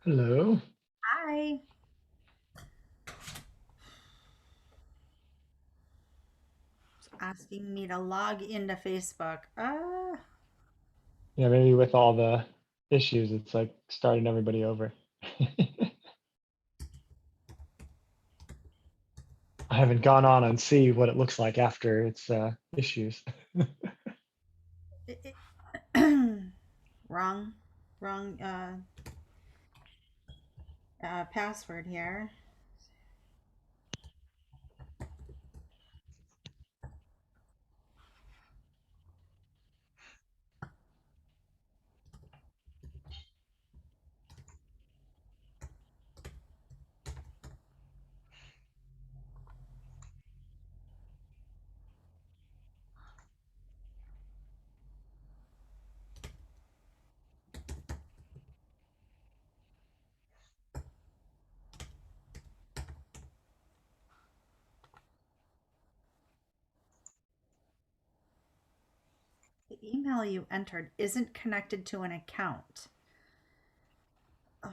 Hello. Hi. It's asking me to log into Facebook. Yeah, maybe with all the issues, it's like starting everybody over. I haven't gone on and see what it looks like after its issues. it- wrong, wrong password here. The email you entered isn't connected to an account. Ugh,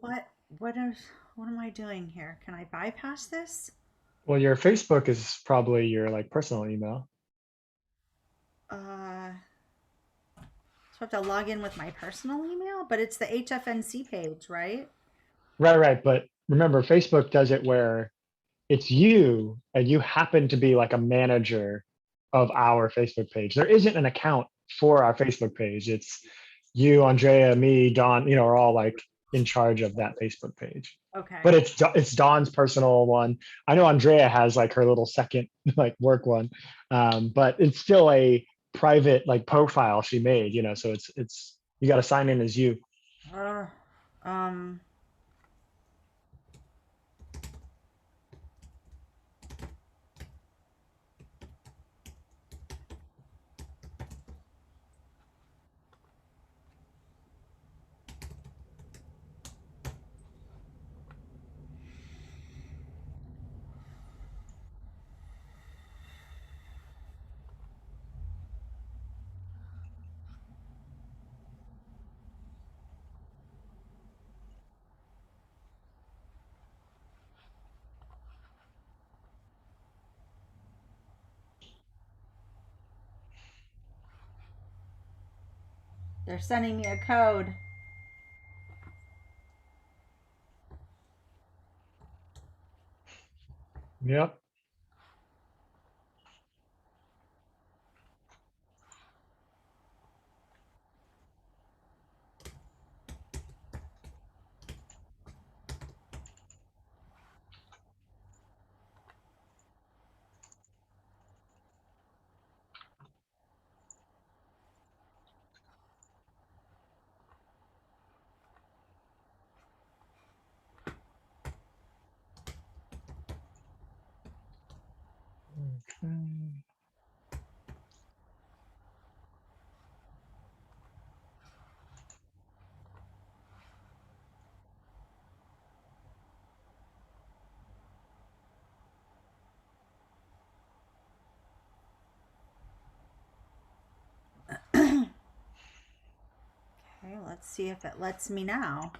what what is what am I doing here? Can I bypass this? Well, your Facebook is probably your like personal email. So I have to log in with my personal email, but it's the HFNC page, right? Right, right. But remember, Facebook does it where it's you and you happen to be like a manager of our Facebook page. There isn't an account for our Facebook page. It's you, Andrea, me, Don, are all like in charge of that Facebook page. But Okay. it's Dawn's personal one. I know Andrea has like her little second like work one, but it's still a private like profile she made. So it's you got to sign in as you. Uh, um they're sending me a code. Yep. Okay. Okay, let's see if it lets me now.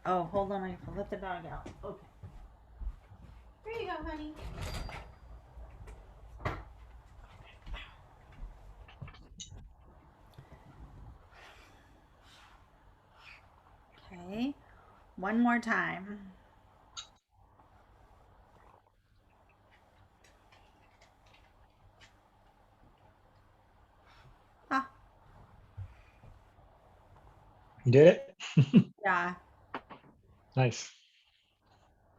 Oh, hold on, I have to let the dog out. Okay. Here you go, honey. Okay. One more time. Ah, You did it. yeah. Nice.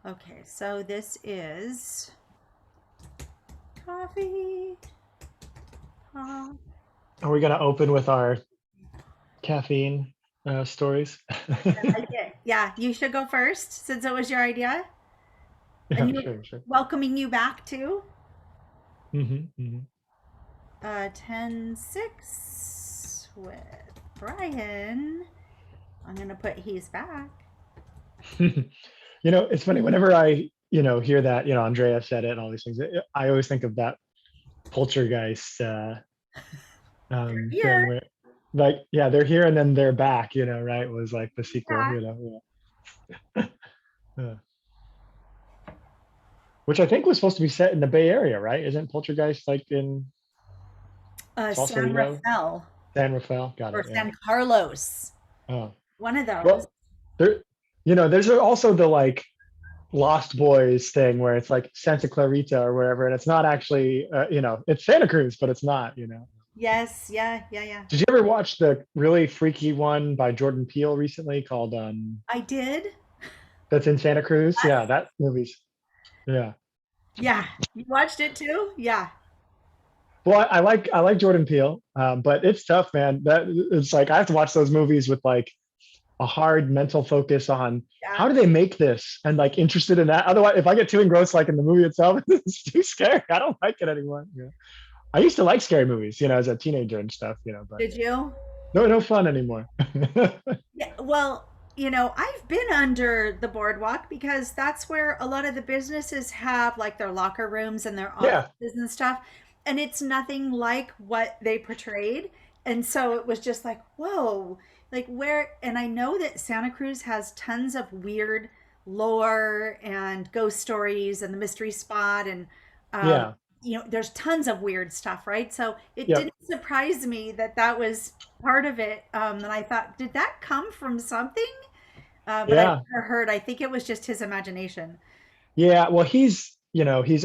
Okay, so this is coffee. Uh, Are we gonna open with our caffeine stories? I did. Yeah, you should go first since it was your idea. And Yeah, you sure, sure. welcoming you back too. Hmm. 10-6 with Brian. I'm gonna put he's back. It's funny whenever I hear that, Andrea said it and all these things. I always think of that poltergeist They're thing here. where, like, yeah, they're here and then they're back. Right? Was like the sequel. Yeah. Uh, which I think was supposed to be set in the Bay Area, right? Isn't Poltergeist like in San Sausalito, Rafael San Rafael? Got or it. Yeah. San Carlos, Oh, one of those. well, there, there's also the like Lost Boys thing where it's like Santa Clarita or wherever, and it's not actually, it's Santa Cruz, but it's not. Yes, yeah, yeah, yeah. Did you ever watch the really freaky one by Jordan Peele recently called I did. that's in Santa Cruz? Yeah, that movie's yeah. Yeah, you watched it too? Yeah, Well, I like Jordan Peele, but it's tough, man. That it's like I have to watch those movies with like a hard mental focus on yeah. how do they make this and like interested in that. Otherwise, if I get too engrossed like in the movie itself, it's too scary. I don't like it anymore. Yeah. I used to like scary movies, as a teenager and stuff, but Did you? no fun anymore. Yeah, well, I've been under the boardwalk because that's where a lot of the businesses have like their locker rooms and their Yeah, offices and stuff. And it's nothing like what they portrayed. And so it was just like, whoa, like where, and I know that Santa Cruz has tons of weird lore and ghost stories and the mystery spot. And, um, yeah, there's tons of weird stuff, right? So it yep, didn't surprise me that that was part of it. And I thought, did that come from something? But I've yeah, never heard. I think it was just his imagination. yeah. Well, he's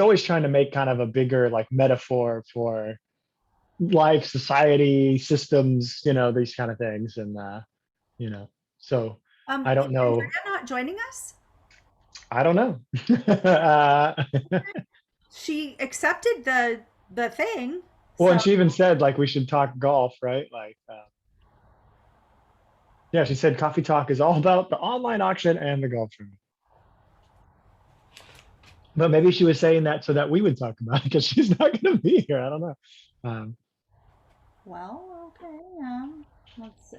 always trying to make kind of a bigger like metaphor for life, society, systems, these kind of things, and you know, so I Is don't Andrea know. not joining us? I don't know. uh, She accepted the thing. well, So and she even said like we should talk golf, right? Like, yeah, she said coffee talk is all about the online auction and the golf tournament. But maybe she was saying that so that we would talk about it because she's not going to be here. I don't know. Um, well, okay. Let's see.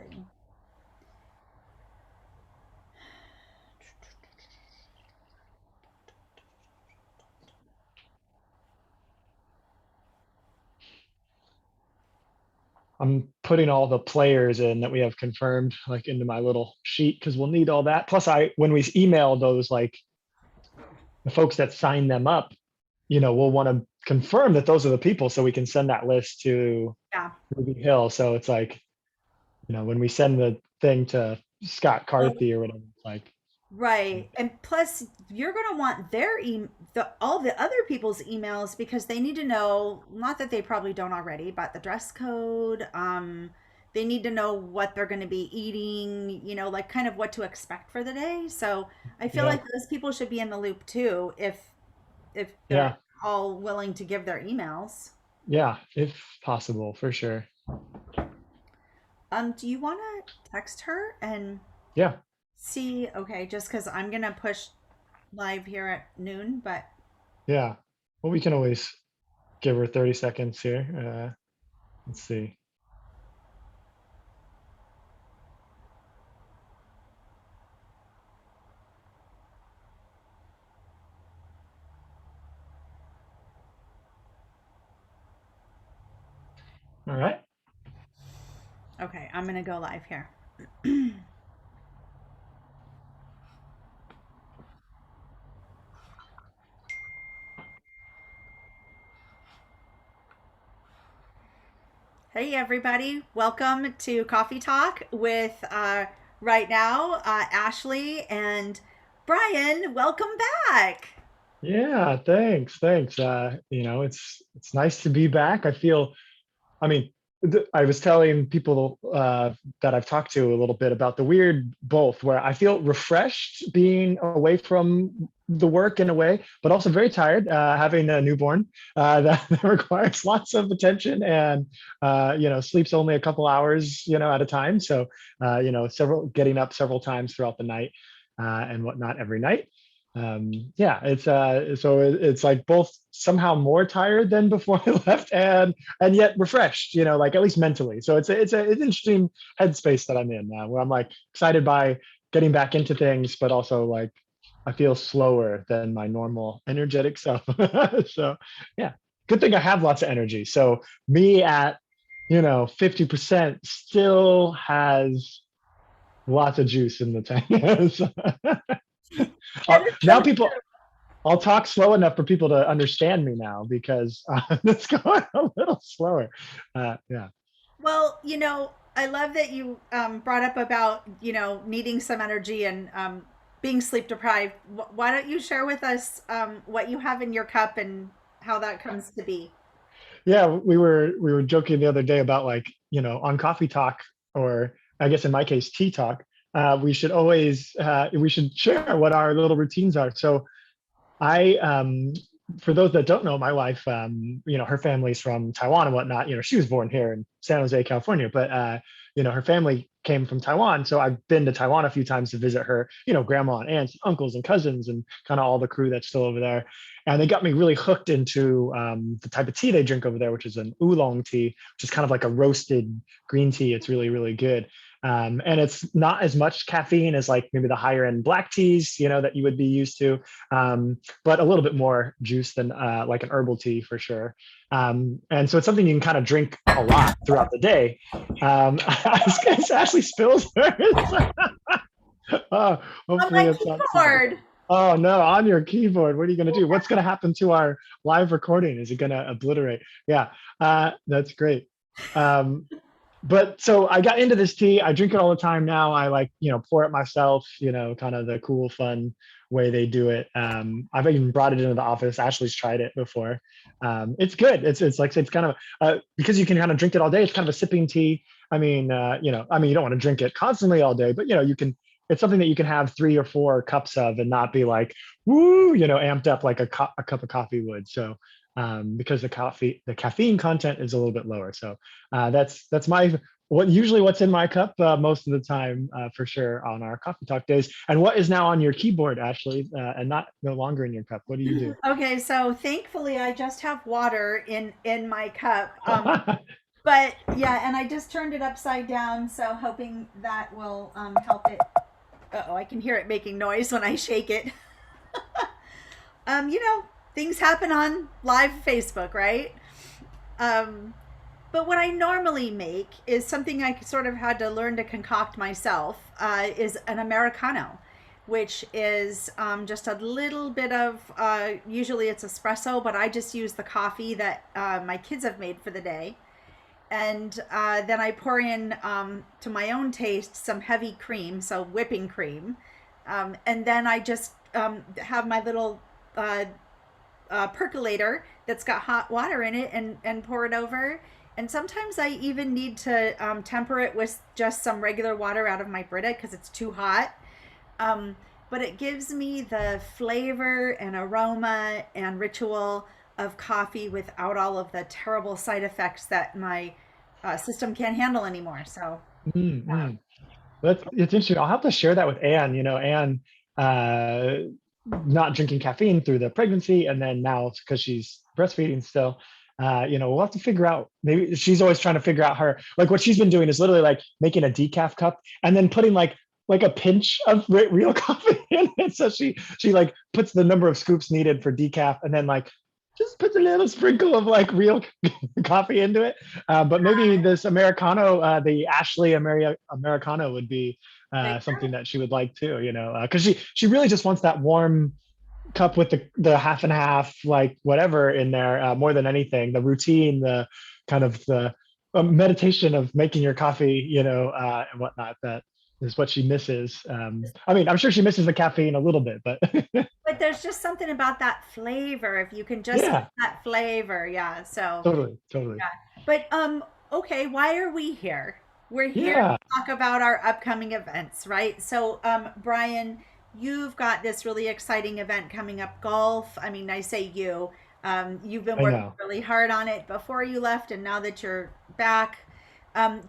I'm putting all the players in that we have confirmed like into my little sheet because we'll need all that. Plus, when we email those like the folks that sign them up, we'll want to confirm that those are the people so we can send that list to Yeah. Ruby Hill. So it's like, when we send the thing to Scott Carthy or whatever, it's like, Right. And plus you're going to want all the other people's emails because they need to know, not that they probably don't already, but the dress code, they need to know what they're going to be eating, like kind of what to expect for the day. So I feel yeah, like those people should be in the loop too if they're yeah, all willing to give their emails. yeah, if possible, for sure. Do you want to text her and Yeah, see, okay, just cuz I'm going to push live here at noon, but yeah. Well, we can always give her 30 seconds here. Let's see. All right. okay, I'm going to go live here. Hey, everybody. Welcome to Coffee Talk with right now Ashley and Brian. Welcome back. Yeah, thanks. It's nice to be back. I mean, I was telling people that I've talked to a little bit about the weird both, where I feel refreshed being away from the work in a way, but also very tired having a newborn that requires lots of attention and sleeps only a couple hours at a time. So several getting up several times throughout the night and whatnot every night. Yeah, it's like both somehow more tired than before I left and yet refreshed, like at least mentally. So it's an interesting headspace that I'm in now, where I'm like excited by getting back into things, but also like I feel slower than my normal energetic self. So yeah, good thing I have lots of energy. So me at 50% still has lots of juice in the tank. So, That is Now so people, true. I'll talk slow enough for people to understand me now because it's going a little slower. Yeah. Well, I love that you brought up about, needing some energy and being sleep deprived. Why don't you share with us what you have in your cup and how that comes to be? Yeah, we were joking the other day about like, on coffee talk, or I guess in my case, tea talk, we should share what our little routines are. So I, for those that don't know, my wife, her family's from Taiwan and whatnot. She was born here in San Jose, California, but her family came from Taiwan. So I've been to Taiwan a few times to visit her, grandma and aunts, uncles and cousins, and kind of all the crew that's still over there. And they got me really hooked into the type of tea they drink over there, which is an oolong tea, which is kind of like a roasted green tea. It's really, really good. And it's not as much caffeine as like maybe the higher end black teas, that you would be used to. But a little bit more juice than like an herbal tea for sure. And so it's something you can kind of drink a lot throughout the day. Ashley spills hers. Oh, On hopefully my it's not too bad. keyboard. Oh no, on your keyboard. What are you going to do? What's going to happen to our live recording? Is it going to obliterate? Yeah, that's great. Um, but so I got into this tea. I drink it all the time now. I like, pour it myself, kind of the cool, fun way they do it. I've even brought it into the office. Ashley's tried it before. It's good. It's like, it's kind of, because you can kind of drink it all day. It's kind of a sipping tea. You don't want to drink it constantly all day, but it's something that you can have 3 or 4 cups of and not be like, woo, amped up like a cup of coffee would. So, because the caffeine content is a little bit lower. So that's what's in my cup most of the time, for sure, on our coffee talk days. And what is now on your keyboard, Ashley, and not no longer in your cup? What do you do? Okay, so thankfully I just have water in my cup. But yeah, and I just turned it upside down, so hoping that will help it. Oh, I can hear it making noise when I shake it. um, you know, Things happen on live Facebook, right? Um, but what I normally make is something I sort of had to learn to concoct myself. Is an americano, which is just a little bit of. Usually it's espresso, but I just use the coffee that my kids have made for the day, and then I pour in, to my own taste, some heavy cream, so whipping cream, and then I just have my little percolator that's got hot water in it, and pour it over. And sometimes I even need to temper it with just some regular water out of my Brita because it's too hot. Um, but it gives me the flavor and aroma and ritual of coffee without all of the terrible side effects that my system can't handle anymore. So, Mm-hmm. It's interesting. I'll have to share that with Anne. Anne, uh, not drinking caffeine through the pregnancy, and then now because she's breastfeeding still. We'll have to figure out. Maybe she's always trying to figure out her like what she's been doing is literally like making a decaf cup and then putting like a pinch of real coffee in it. So she like puts the number of scoops needed for decaf, and then like just puts a little sprinkle of like real coffee into it. But maybe this Americano, the Ashley Americano would be there you something go. that she would like too, because she really just wants that warm cup with the half and half, like whatever in there, more than anything. The routine, the kind of the meditation of making your coffee, and whatnot. That is what she misses. I mean, I'm sure she misses the caffeine a little bit, but But there's just something about that flavor. If you can just get yeah, that flavor, yeah. So, totally, totally. yeah. But okay, why are we here? We're here Yeah, to talk about our upcoming events, right? So, Bryan, you've got this really exciting event coming up, golf. I mean, I say you. You've been I working know. really hard on it before you left, and now that you're back,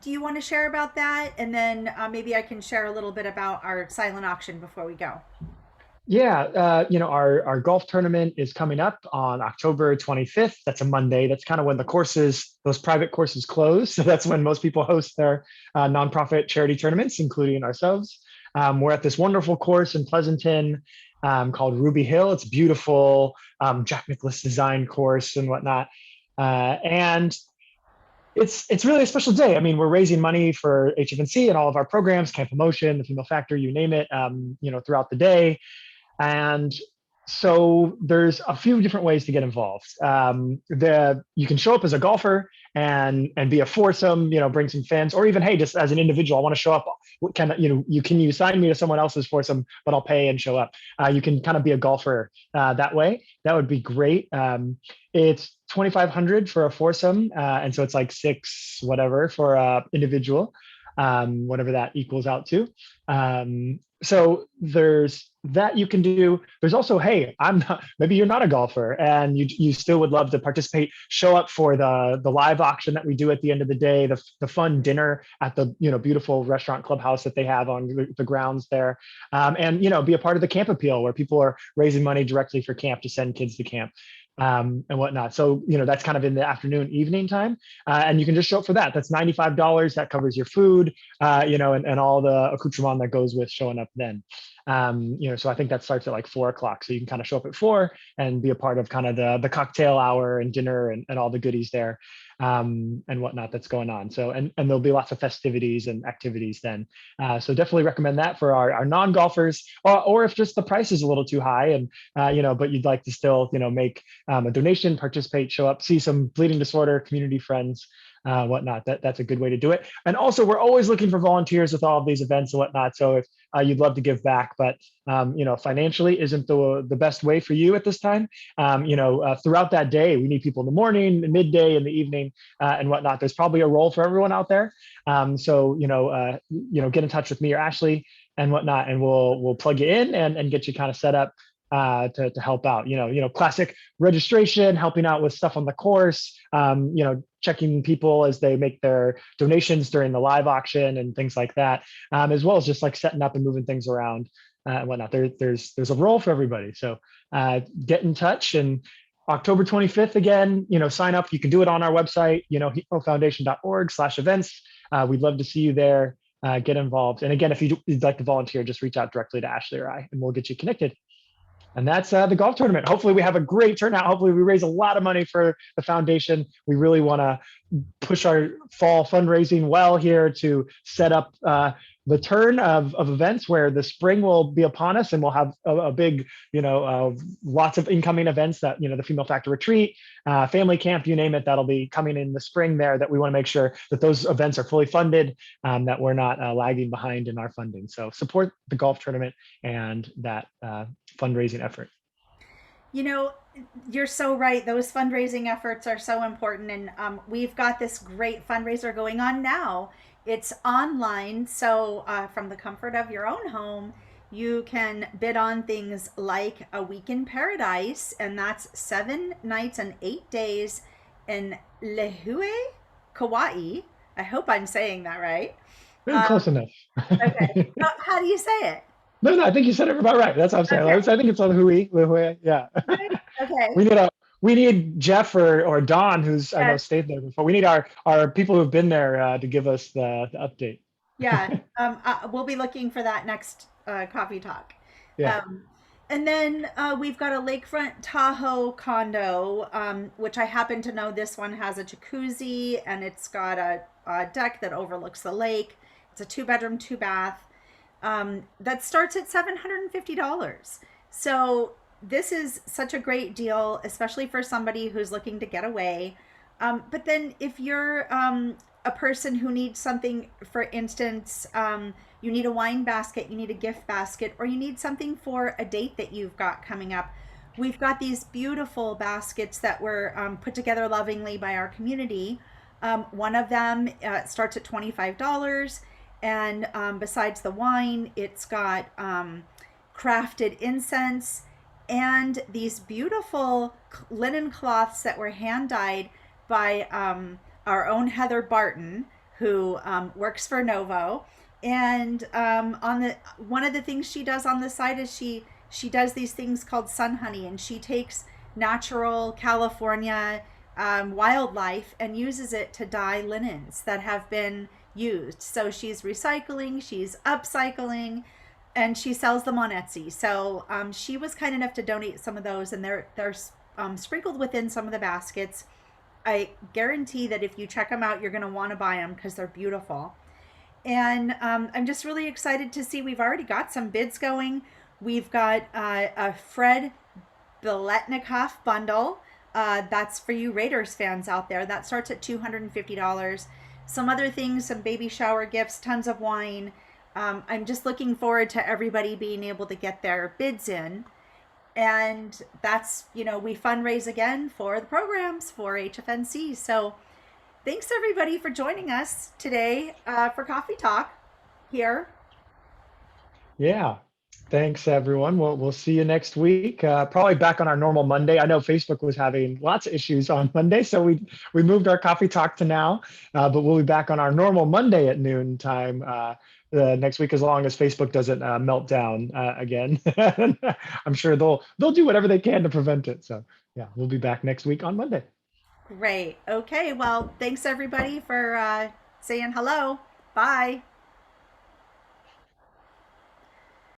do you want to share about that? And then maybe I can share a little bit about our silent auction before we go. Yeah, our golf tournament is coming up on October 25th. That's a Monday. That's kind of when those private courses close. So that's when most people host their nonprofit charity tournaments, including ourselves. We're at this wonderful course in Pleasanton, called Ruby Hill. It's beautiful, Jack Nicklaus design course and whatnot. And it's really a special day. I mean, we're raising money for HFNC and all of our programs, Camp Emotion, the Female Factor, you name it, throughout the day. And so there's a few different ways to get involved. You can show up as a golfer and be a foursome, bring some fans, or even, hey, just as an individual, I want to show up. You assign me to someone else's foursome, but I'll pay and show up. You can kind of be a golfer that way. That would be great. It's 2,500 for a foursome, and so it's like six whatever for a individual, whatever that equals out to. So there's that you can do. There's also, hey, maybe you're not a golfer and you still would love to participate. Show up for the live auction that we do at the end of the day, the fun dinner at the beautiful restaurant clubhouse that they have on the grounds there, and be a part of the camp appeal where people are raising money directly for camp to send kids to camp. And whatnot. So, that's kind of in the afternoon, evening time. And you can just show up for that. That's $95. That covers your food, and all the accoutrement that goes with showing up then. So I think that starts at like 4 o'clock. So you can kind of show up at 4 and be a part of kind of the cocktail hour and dinner and all the goodies there, and whatnot that's going on. So, and there'll be lots of festivities and activities then. So definitely recommend that for our non-golfers, or if just the price is a little too high and, but you'd like to still, make a donation, participate, show up, see some bleeding disorder community friends, whatnot. That's a good way to do it. And also, we're always looking for volunteers with all of these events and whatnot. So if you'd love to give back, but financially isn't the best way for you at this time, throughout that day, we need people in the morning, midday, in the evening, and whatnot. There's probably a role for everyone out there. So get in touch with me or Ashley and whatnot, and we'll plug you in and get you kind of set up to help out. Classic registration, helping out with stuff on the course, checking people as they make their donations during the live auction and things like that, as well as just like setting up and moving things around and whatnot. There's a role for everybody. So get in touch. And October 25th, again, sign up. You can do it on our website, heatmofoundation.org/events. We'd love to see you there. Get involved. And again, if you'd like to volunteer, just reach out directly to Ashley or I, and we'll get you connected. And that's the golf tournament. Hopefully we have a great turnout. Hopefully we raise a lot of money for the foundation. We really want to push our fall fundraising well here to set up the turn of events where the spring will be upon us, and we'll have a big, lots of incoming events that, the Female Factor Retreat, family camp, you name it, that'll be coming in the spring there, that we want to make sure that those events are fully funded, that we're not lagging behind in our funding. So support the golf tournament and that fundraising effort. You're so right. Those fundraising efforts are so important. And we've got this great fundraiser going on now. It's online. So from the comfort of your own home, you can bid on things like a week in paradise. And that's 7 nights and 8 days in Lihue, Kauai. I hope I'm saying that right. Close enough. Okay. How do you say it? No, I think you said it about right. That's what I'm saying. Okay. I think it's on Hui. Yeah. Right? Okay. we need Jeff or Don, who's I know stayed there before. We need our people who've been there to give us the update. Yeah. We'll be looking for that next coffee talk. Yeah. And then we've got a lakefront Tahoe condo, which I happen to know this one has a jacuzzi and it's got a deck that overlooks the lake. It's a 2-bedroom, 2-bath. That starts at $750. So this is such a great deal, especially for somebody who's looking to get away. But then if you're a person who needs something, for instance, you need a wine basket, you need a gift basket, or you need something for a date that you've got coming up, we've got these beautiful baskets that were put together lovingly by our community. One of them starts at $25. And besides the wine, it's got crafted incense and these beautiful linen cloths that were hand dyed by our own Heather Barton, who works for Novo. And one of the things she does on the side is she does these things called sun honey, and she takes natural California wildlife and uses it to dye linens that have been used. So she's recycling, she's upcycling, and she sells them on Etsy. So she was kind enough to donate some of those, and they're sprinkled within some of the baskets. I guarantee that if you check them out, you're going to want to buy them because they're beautiful. And I'm just really excited to see we've already got some bids going. We've got a Fred Biletnikoff bundle. That's for you Raiders fans out there. That starts at $250. Some other things, some baby shower gifts, tons of wine. I'm just looking forward to everybody being able to get their bids in. And that's, we fundraise again for the programs for HFNC. So thanks everybody for joining us today for Coffee Talk here. Yeah. Thanks, everyone. We'll see you next week. Probably back on our normal Monday. I know Facebook was having lots of issues on Monday, so we moved our coffee talk to now. But we'll be back on our normal Monday at noon time next week, as long as Facebook doesn't melt down again. I'm sure they'll do whatever they can to prevent it. So yeah, we'll be back next week on Monday. Great. Okay. Well, thanks everybody for saying hello. Bye.